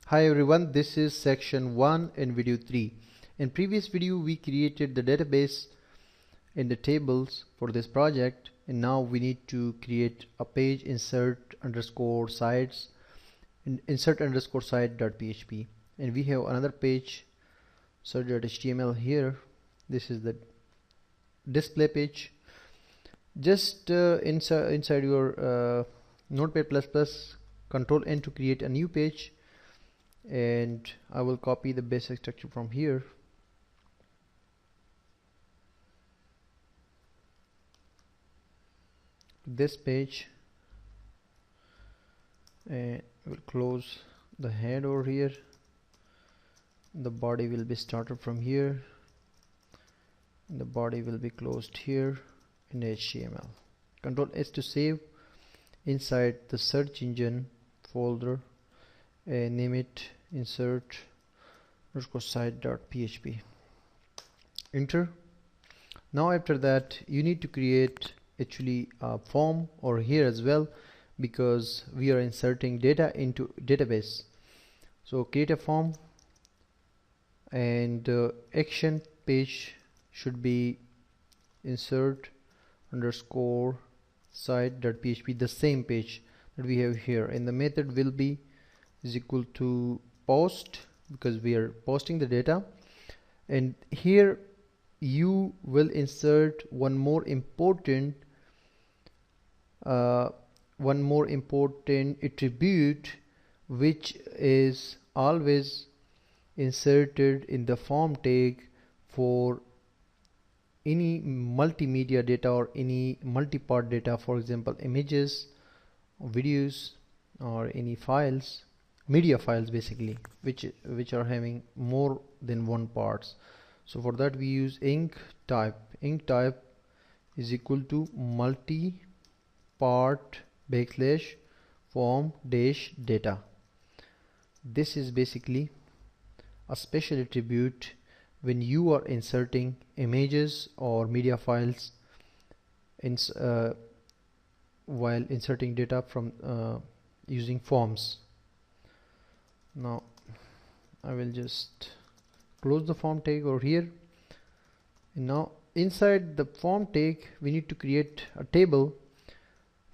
Hi everyone, this is section 1 in video 3. In previous video we created the database in the tables for this project, and now we need to create a page insert underscore sites insert underscore site.php, and we have another page search.html here. This is the display page. Just inside your notepad++, control N to create a new page, and I will copy the basic structure from here. This page, and we'll close the head over here. The body will be started from here, and the body will be closed here in HTML. Control S to save inside the search engine folder, and name it insert underscore site.php. Enter. Now after that you need to create actually a form over here as well, because we are inserting data into database. So create a form, and action page should be insert underscore site.php, the same page that we have here, and the method will be is equal to post, because we are posting the data. And here you will insert one more important attribute, which is always inserted in the form tag for any multimedia data or any multi-part data, for example images or videos or any files, media files basically, which are having more than one parts. So for that we use ink type is equal to multi-part / form - data. This is basically a special attribute when you are inserting images or media files while inserting data from using forms. Now I will just close the form tag over here, and now inside the form tag we need to create a table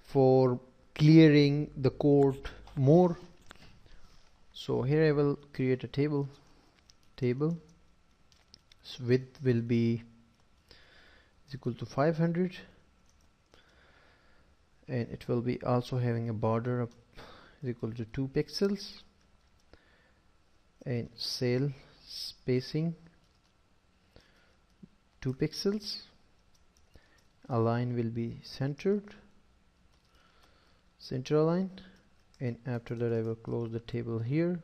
for clearing the code more. So here I will create a table. Width will be is equal to 500, and it will be also having a border of is equal to 2 pixels, and cell spacing 2 pixels. Align will be center align, and after that I will close the table here.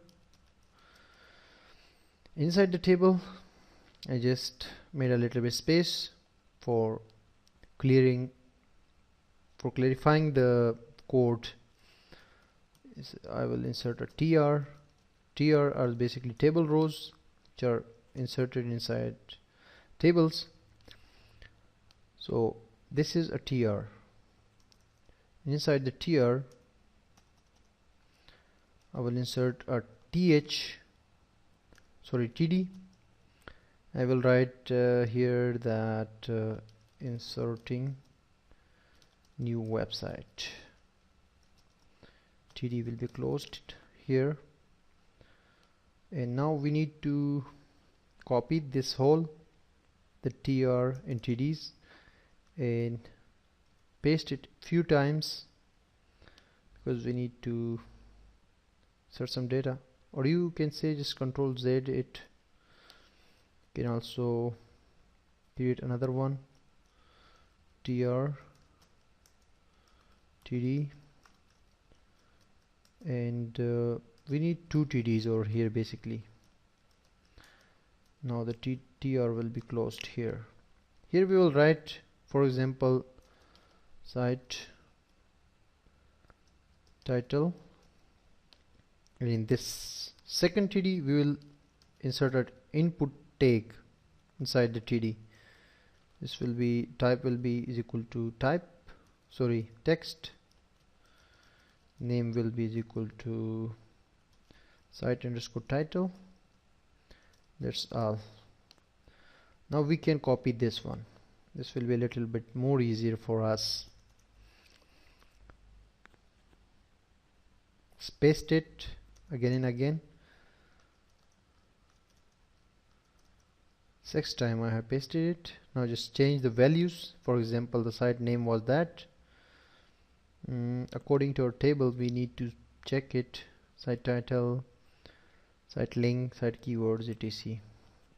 Inside the table I just made a little bit space for clarifying the code. I will insert a tr are basically table rows which are inserted inside tables. So this is a tr. Inside the tr I will insert a td. I will write here that inserting new website. td will be closed here, and now we need to copy this whole the tr and tds and paste it few times, because we need to insert some data. Or you can say just Control Z it. You can also create another one, tr td, and we need 2 tds over here basically. Now the tr will be closed here. Here we will write, for example, site title, and in this second td we will insert an input tag inside the td. This will be type will be is equal to text. Name will be is equal to site underscore title. That's all. Now we can copy this one. This will be a little bit more easier for us. Paste it again and again. 6 times I have pasted it. Now just change the values. For example, the site name was that. According to our table, we need to check it. Site title, site link, site keywords, etc.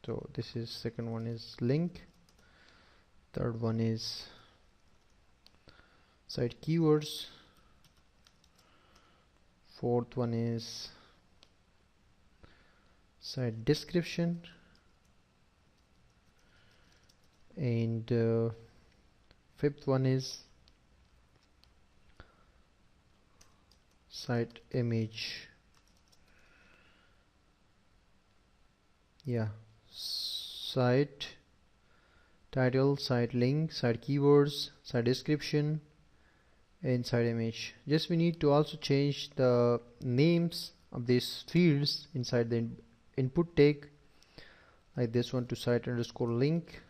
So this is, second one is link, third one is site keywords, fourth one is site description, and fifth one is site image. Yeah, site title, site link, site keywords, site description, and site image. Just we need to also change the names of these fields inside the input tag, like this one to site underscore link,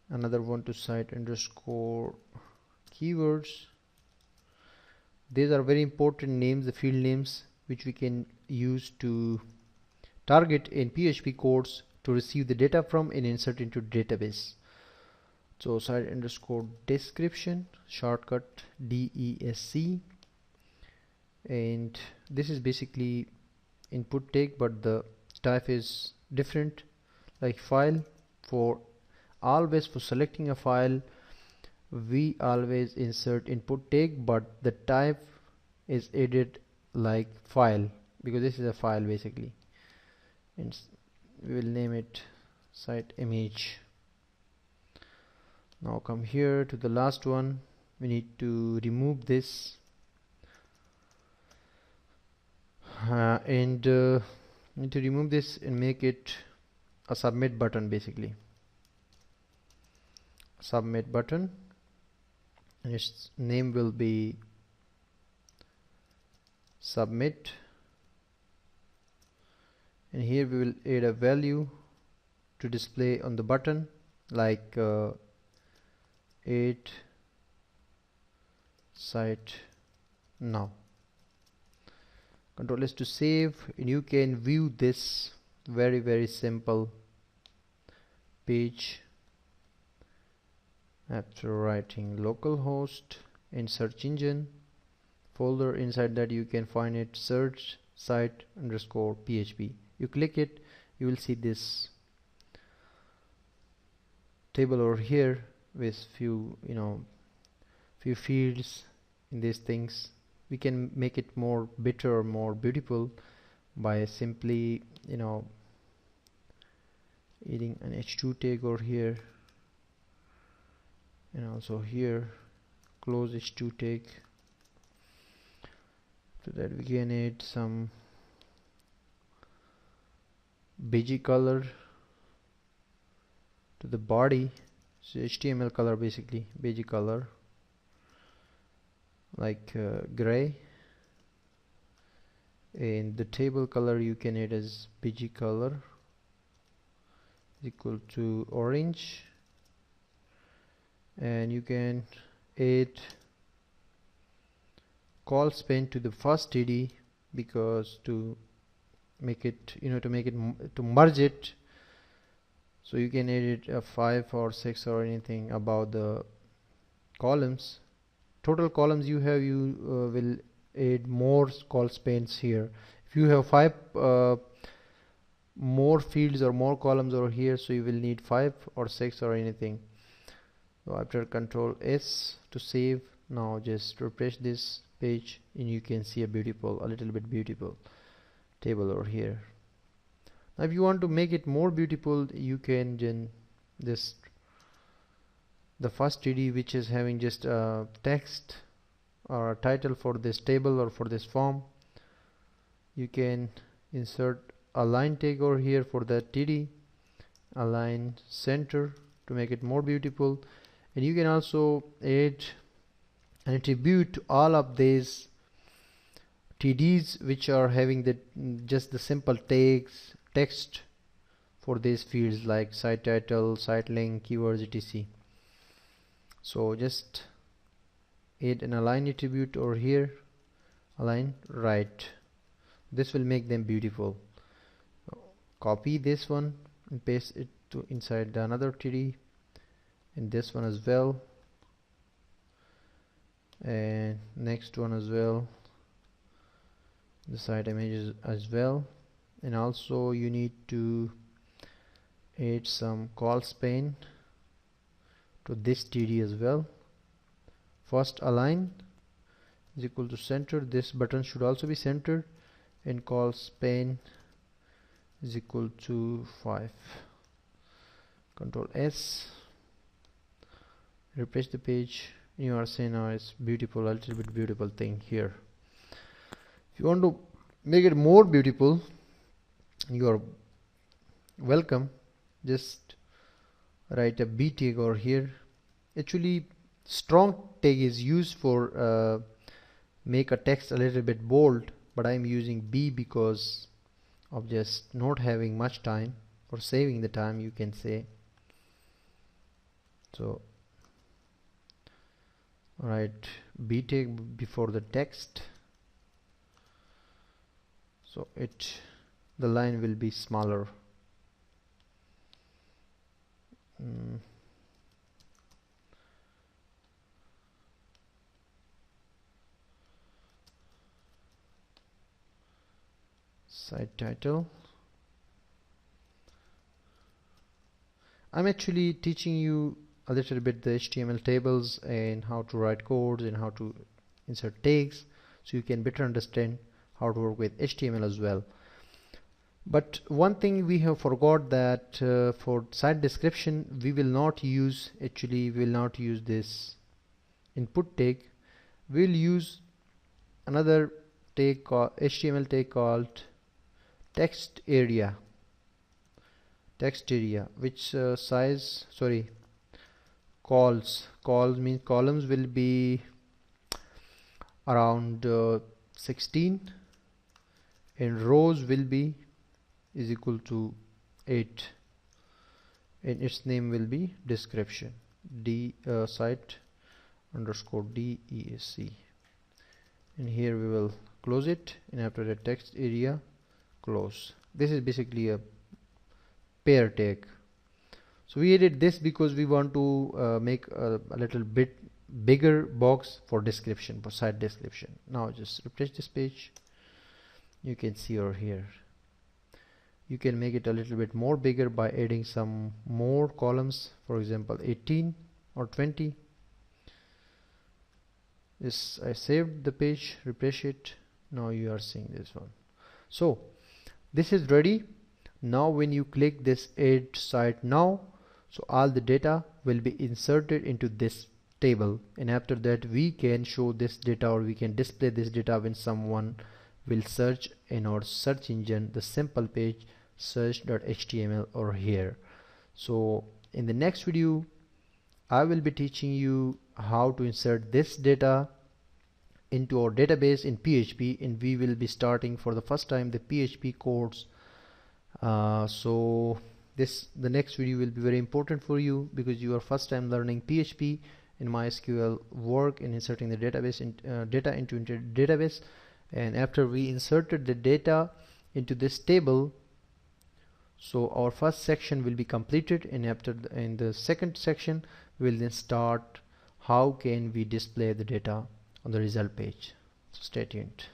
another one to site underscore keywords. These are very important names, the field names, which we can use to target in PHP codes to receive the data from and insert into database. So site underscore description, shortcut DESC, and this is basically input tag, but the type is different, like file. For selecting a file, we always insert input tag, but the type is added like file, because this is a file basically, and we will name it site image. Now come here to the last one. We need to remove this and need to remove this and make it a submit button, basically submit button, and its name will be submit, and here we will add a value to display on the button, like add site now. Control S to save, and you can view this very simple page after writing localhost in search engine folder. Inside that you can find it search site underscore PHP. You click it, you will see this table over here with few fields in these things. We can make it more better or more beautiful by simply adding an h2 tag over here, and also here close h2 tag, so that we can add some beige color to the body. So HTML color, basically beige color, like gray, and the table color you can add as beige color equal to orange, and you can add call span to the first TD, because to make it to merge it, so you can edit a 5 or 6 or anything about the columns. Total columns you have, you will add more call spans here. If you have 5 more fields or more columns over here, so you will need 5 or 6 or anything. So after Control S to save, now just refresh this page, and you can see a little bit beautiful table over here. Now if you want to make it more beautiful, you can the first TD, which is having just a text or a title for this table or for this form, you can insert a line tag over here for that TD, align center to make it more beautiful, and you can also add an attribute to all of these TDs which are having the just the simple text for these fields like site title, site link, keywords, etc. So just add an align attribute over here, align right. This will make them beautiful. Copy this one and paste it to inside the another TD, and this one as well, and next one as well, the site images as well. And also you need to add some call span to this TD as well. First align is equal to center. This button should also be centered, and call span is equal to 5. Control S, refresh the page. You are seeing now it's beautiful, a little bit beautiful thing here. If you want to make it more beautiful, you are welcome. Just write a B tag over here. Actually, strong tag is used for make a text a little bit bold, but I'm using B because of just not having much time, for saving the time, you can say. So write B tag before the text, so the line will be smaller. Site title. I'm actually teaching you a little bit the HTML tables and how to write codes and how to insert tags, so you can better understand how to work with HTML as well. But one thing we have forgot, that for site description we will not use this input tag. We'll use another tag called HTML tag called text area, which calls means columns will be around 16, and rows will be is equal to 8, and its name will be description, site underscore DESC, and here we will close it, and after the text area close. This is basically a pair tag. So we added this because we want to make a little bit bigger box for description, for site description. Now just refresh this page. You can see over here. You can make it a little bit more bigger by adding some more columns, for example 18 or 20. This, I saved the page, refresh it. Now you are seeing this one. So this is ready. Now when you click this add site now, so all the data will be inserted into this table, and after that we can show this data, or we can display this data when someone will search in our search engine the simple page search.html over here. So in the next video I will be teaching you how to insert this data into our database in PHP, and we will be starting for the first time the PHP codes. So the next video will be very important for you, because you are first time learning PHP and MySQL work in inserting the database data into database. And after we inserted the data into this table, so our first section will be completed, and in the second section we will then start how can we display the data on the result page. So stay tuned.